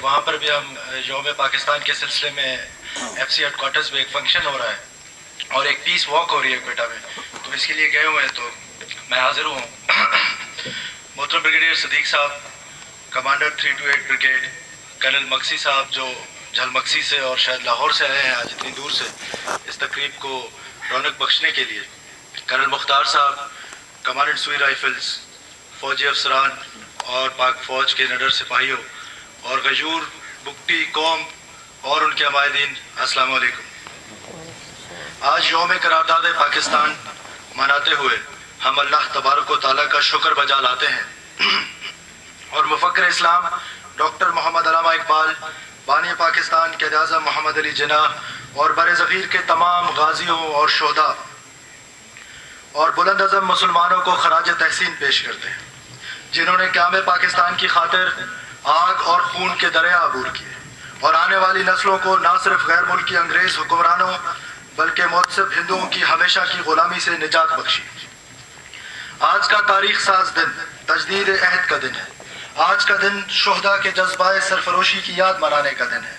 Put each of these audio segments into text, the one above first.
वहाँ पर भी हम यौम पाकिस्तान के सिलसिले में FC हेडक्वार्टर्स में एक फंक्शन हो रहा है और एक पीस वॉक हो रही है क्वेटा में, तो इसके लिए गए हुए हैं, तो मैं हाजिर हूँ। मोहतरम ब्रिगेडियर सदीक साहब, कमांडर 328 ब्रिगेड, कर्नल मक्सी साहब जो झलमक्सी से और शायद लाहौर से आए हैं आज इतनी दूर से इस तकरीब को रौनक बख्शने के लिए, कर्नल मुख्तार साहब, कमांडेंट सुई राइफल्स, फौजी अफसरान और पाक फौज के निडर सिपाहियों और गजूर बुकटी कौम और उनके अमायदीन, अस्सलाम वालेकुम। आज यौम करारदाद पाकिस्तान मनाते हुए हम अल्लाह तबारक व तआला का शुक्र बजा लाते हैं और मुफक्किर इस्लाम डॉक्टर मोहम्मद अल्लामा इकबाल, बानी पाकिस्तान के आज़म मोहम्मद अली जिन्नाह और बर ज़फ़ीर के तमाम गाजियों और शोहदा और बुलंद अज़म मुसलमानों को खराज तहसीन पेश करते हैं, जिन्होंने क़याम पाकिस्तान की खातिर आग और खून के दरिया अबूर किए और आने वाली नस्लों को न सिर्फ गैर मुल्की अंग्रेज़ हुक्मरानों बल्कि मुतसिब हिंदुओं की हमेशा की ग़ुलामी से निजात बख्शी। आज का तारीख साज दिन तजदीद अहद का दिन है। आज का दिन शोहदा के जज्बाए सरफरोशी की याद मनाने का दिन है।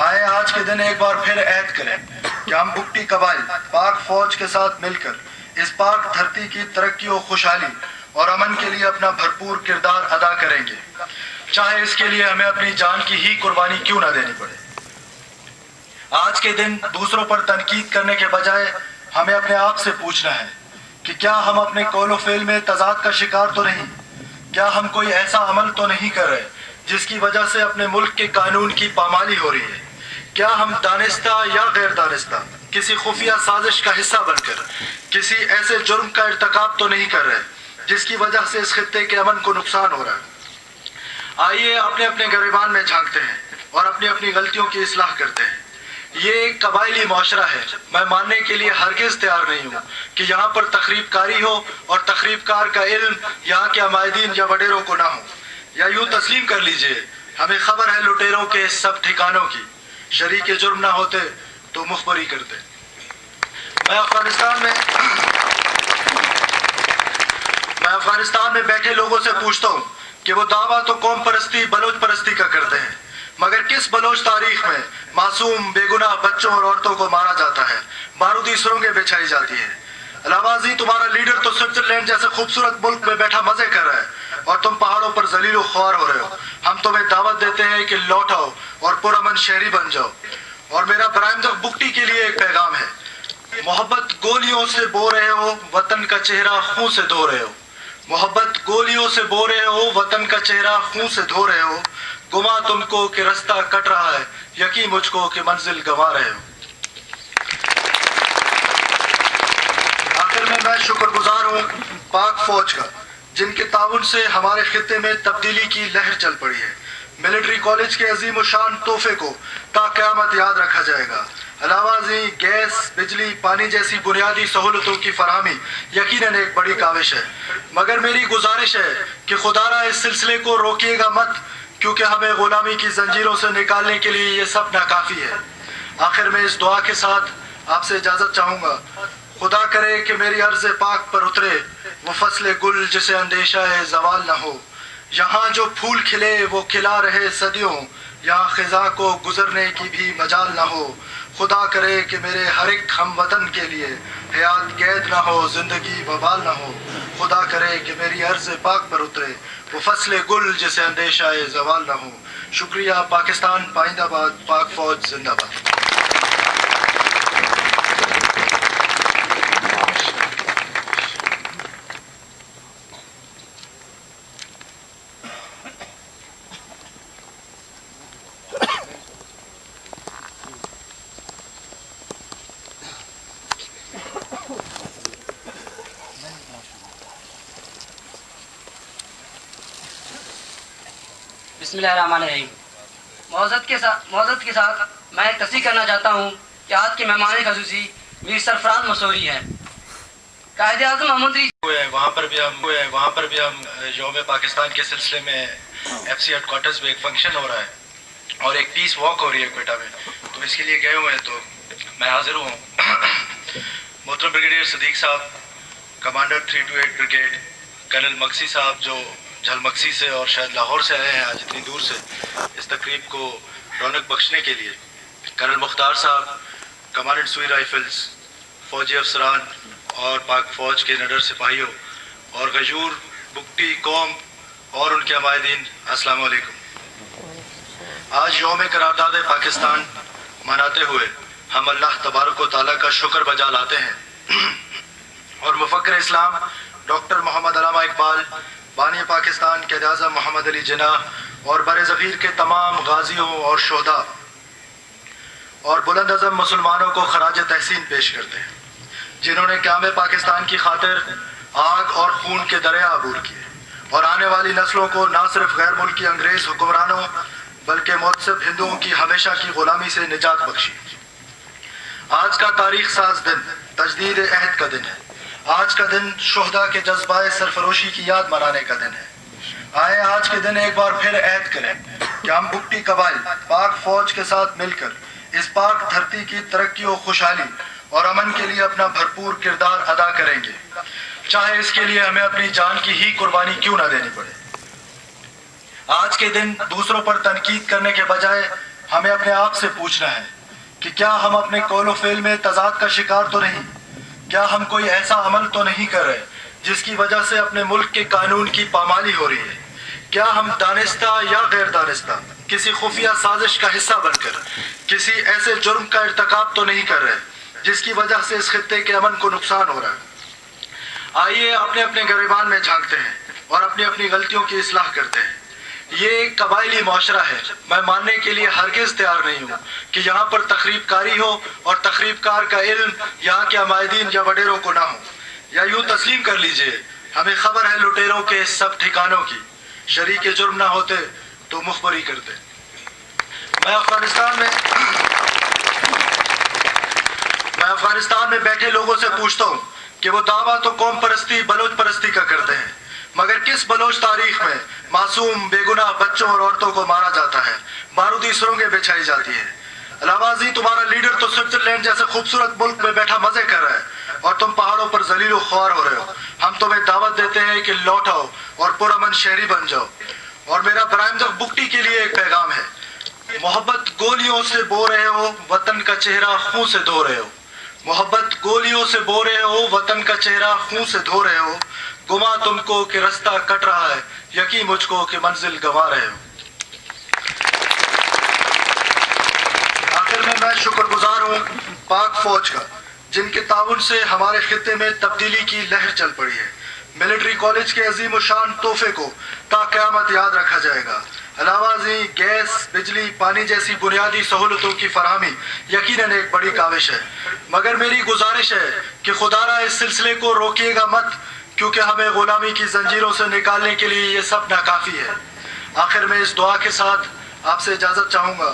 आए आज के दिन एक बार फिर अहद करें कि हम बुकटी कबाइल पाक फौज के साथ मिलकर इस पाक धरती की तरक्की और खुशहाली और अमन के लिए अपना भरपूर किरदार अदा करेंगे, चाहे इसके लिए हमें अपनी जान की ही कुर्बानी क्यों ना देनी पड़े। आज के दिन दूसरों पर तनकीद करने के बजाय हमें अपने आप से पूछना है कि क्या हम अपने कौल फेल में तजाद का शिकार तो नहीं, क्या हम कोई ऐसा अमल तो नहीं कर रहे जिसकी वजह से अपने मुल्क के कानून की पामाली हो रही है, क्या हम दानिस्ता या गैर दानिस्ता किसी खुफिया साजिश का हिस्सा बनकर किसी ऐसे जुर्म का इर्तकाब तो नहीं कर रहे जिसकी वजह से इस खित्ते के अमन को नुकसान हो रहा है। आइए अपने अपने गिरबान में झांकते हैं और अपनी अपनी गलतियों की इस्लाह करते हैं। ये एक कबायली माशरा है। मैं मानने के लिए हरगिज़ तैयार नहीं हूँ कि यहाँ पर तखरीबकारी हो और तखरीबकार का इल्म यहाँ के अमायदीन या वडेरों को ना हो, या यूँ तस्लीम कर लीजिए हमें खबर है लुटेरों के सब ठिकानों की, शरीक जुर्म ना होते तो मुखबरी करते। मैं अफगानिस्तान में बैठे लोगों से पूछता हूँ कि वो दावा तो कौम परस्ती बलोच परस्ती का करते हैं, मगर किस बलोच तारीख में मासूम बेगुनाह बच्चों और औरतों को मारा जाता है, बारूदी सुरंगें बिछाई जाती है। अलावाजी तुम्हारा लीडर तो स्विट्जरलैंड जैसे खूबसूरत मुल्क में बैठा मजे कर रहा है और तुम पहाड़ों पर जलीलो ख्वार हो रहे हो। हम तुम्हें दावत देते हैं कि लौट आओ और पुरअमन शहरी बन जाओ। और मेरा बरामदा बुकटी के लिए एक पैगाम है, मोहब्बत गोलियों से बो रहे हो, वतन का चेहरा खून से धो रहे हो। मोहब्बत गोलियों से बो रहे हो, वतन का चेहरा खून से धो रहे हो। गुमा तुमको कि रास्ता कट रहा है, यकीन मुझको कि मंजिल गंवा रहे हो। आखिर में मैं शुक्रगुजार हूँ पाक फौज का, जिनके ताउन से हमारे खित्ते में तब्दीली की लहर चल पड़ी है। मिलिट्री कॉलेज के अजीम व शान तोहफे को ता क़यामत याद रखा जाएगा। अलावाजी गैस, बिजली, पानी जैसी बुनियादी सहूलतों की फरहमी यकीनन एक बड़ी काविश है, मगर मेरी गुजारिश है कि खुदारा इस सिलसिले को रोकिएगा मत, क्योंकि हमें गुलामी की जंजीरों से निकालने के लिए ये सब नाकाफी है। आखिर में इस दुआ के साथ आपसे इजाज़त चाहूँगा, खुदा करे कि मेरी अर्ज़ पाक पर उतरे वो फसले गुल जिसे अंदेशा है ज़वाल न हो। यहाँ जो फूल खिले वो खिला रहे सदियों, यहाँ ख़िज़ा को गुजरने की भी मजाल न हो। खुदा करे कि मेरे हर एक हम वतन के लिए हयात कैद ना हो, ज़िंदगी बवाल ना हो। खुदा करे कि मेरी अर्ज़ पाक पर उतरे वो फसले गुल जिसे अंदेशा है ज़वाल ना हो। शुक्रिया। पाकिस्तान पाइंदाबाद, पाक फौज जिंदाबाद। बिस्मिल्लाहिर्रहमानिर्रहीम। मौज़त के साथ मैं तस्दीक करना चाहता हूँ कि आज के मेहमान ख़ुसूसी मीर सरफराज मसूरी हैं। कायदे आज़म मोहम्मद वहाँ पर भी हम यौम पाकिस्तान के सिलसिले में FC हेडक्वार्टर्स में एक फंक्शन हो रहा है और एक पीस वॉक हो रही है क्वेटा में, तो इसके लिए गए हुए हैं, तो मैं हाजिर हूँ। मोहतरम ब्रिगेडियर सदीक साहब, कमांडर 328 ब्रिगेड, कर्नल मक्सी साहब जो جھلمکسی سے اور شاید لاہور سے آئے ہیں آج اتنی دور سے اس تقریب کو رونق بخشنے کے لیے. کرنل مختار صاحب، کمانڈنٹ سوئی رائفلز، فوجی افسران اور پاک فوج کے نڈر سپاہیوں اور غیور بگٹی قوم اور ان کے عمائدین، السلام علیکم. آج یوم قرارداد پاکستان مناتے ہوئے ہم اللہ تبارک و تعالیٰ کا شکر بجا لاتے ہیں اور مفکر اسلام ڈاکٹر محمد علامہ اقبال، بانی پاکستان قائد اعظم محمد علی جناح اور بر صغیر کے تمام غازیوں اور شہداء اور بلند عزم مسلمانوں کو خراج تحسین پیش کرتے ہیں جنہوں نے قیام پاکستان کی خاطر آگ اور خون کے دریا عبور کیے اور آنے والی نسلوں کو نہ صرف غیر ملکی انگریز حکمرانوں بلکہ متعصب ہندوؤں کی ہمیشہ کی غلامی سے نجات بخشی. آج کا تاریخ ساز دن تجدید عہد کا دن ہے. آج کا دن شہداء کے جذبہ سرفروشی کی یاد منانے کا دن ہے. آئے آج کے دن ایک بار پھر عہد کریں کہ ہم بگٹی قبائل پاک فوج کے ساتھ مل کر اس پاک دھرتی کی ترقی و خوشحالی اور امن کے لیے اپنا بھرپور کردار ادا کریں گے، چاہے اس کے لیے ہمیں اپنی جان کی ہی قربانی کیوں نہ دینی پڑے. آج کے دن دوسروں پر تنقید کرنے کے بجائے ہمیں اپنے آپ سے پوچھنا ہے کہ کیا ہم اپنے قول و فعل میں تضاد کا شکار تو نہیں؟ کیا ہم کوئی ایسا عمل تو نہیں کر رہے جس کی وجہ سے اپنے ملک کے قانون کی پامالی ہو رہی ہے؟ کیا ہم دانستہ یا غیر دانستہ کسی خفیہ سازش کا حصہ بن کر کسی ایسے جرم کا ارتکاب تو نہیں کر رہے جس کی وجہ سے اس خطے کے امن کو نقصان ہو رہا ہے؟ آئیے اپنے اپنے گریبان میں جھانکتے ہیں اور اپنی اپنی غلطیوں کی اصلاح کرتے ہیں. یہ ایک قبائلی معاشرہ ہے. میں ماننے کے لیے ہرگز تیار نہیں ہوں کہ یہاں پر تخریب کاری ہو اور تخریب کار کا علم یہاں کے عمائدین یا وڈیروں کو نہ ہو. یا یوں تسلیم کر لیجئے، ہمیں خبر ہے لٹیروں کے سب ٹھکانوں کی. شریک جرم نہ ہوتے تو مخبری کرتے. میں افغانستان میں بیٹھے لوگوں سے پوچھتا ہوں کہ وہ دعویٰ تو قوم پرستی بلوچ پرستی کا کرتے ہیں، مگر کس بلوچ تاریخ میں معصوم بے گناہ بچوں اور عورتوں کو مارا جاتا ہے، بارودی سرنگیں بچھائی جاتی ہے؟ علاوہ ازیں تمہارا لیڈر تو سوئٹزرلینڈ جیسے خوبصورت ملک میں بیٹھا مزے کر رہا ہے اور تم پہاڑوں پر ذلیل و خوار ہو رہے ہو. ہم تمہیں دعوت دیتے ہیں کہ لوٹ آؤ اور پرامن شہری بن جاؤ. اور میرا برائم جگ بگٹی کے لیے ایک پیغام ہے: محبت گولیوں سے بو رہے ہو، وطن کا چہرہ خون سے دھو رہے ہو. محبت گولیوں سے بو رہے ہو، وطن کا چہرہ خون سے دھو رہے ہو. گما تم کو کہ رستہ کٹ رہا ہے، یقین مجھ کو کہ منزل گنوا رہے ہو. آخر میں شکر گزار ہوں پاک فوج کا جن کے تعاون سے ہمارے خطے میں تبدیلی کی لہر چل پڑی ہے. ملٹری کالج کے عظیم الشان تحفے کو تا قیامت یاد رکھا جائے گا. علاوہ ازیں گیس، بجلی، پانی جیسی بنیادی سہولتوں کی فراہمی یقیناً ایک بڑی کاوش ہے، مگر میری گزارش ہے کہ خدا را اس سلسلے کو روکیے گا مت، کیونکہ ہمیں غلامی کی زنجیروں سے نکالنے کے لیے یہ سب ناکافی ہے. آخر میں اس دعا کے ساتھ آپ سے اجازت چاہوں گا.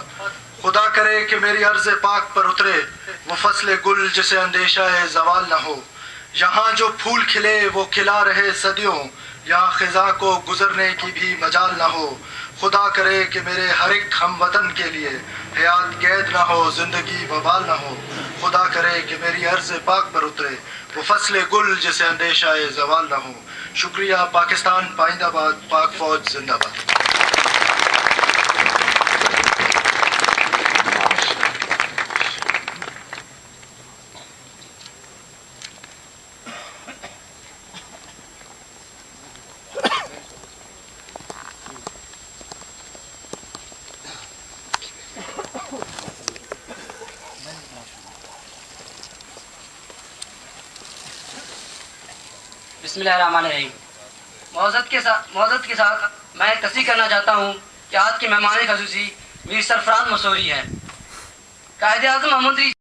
خدا کرے کہ میری عرض پاک پر اترے وہ فصل گل جسے اندیشہ زوال نہ ہو. یہاں جو پھول کھلے وہ کھلا رہے صدیوں، یہاں خزاں کو گزرنے کی بھی مجال نہ ہو. خدا کرے کہ میرے ہر ایک ہم وطن کے لیے حیات قید نہ ہو، زندگی وبال نہ ہو. خدا کرے کہ میری عرض پاک پر اترے وہ فصل گل جسے اندیشہ زوال نہ ہو. شکریہ. پاکستان پائندہ باد. پاک فوج زندہ باد. بسم اللہ الرحمن الرحیم. معذرت کے ساتھ میں تصدیق کرنا چاہتا ہوں کہ آج کے مہمان خصوصی میر سرفراز مسوری ہیں. قائد اعظم محمد علی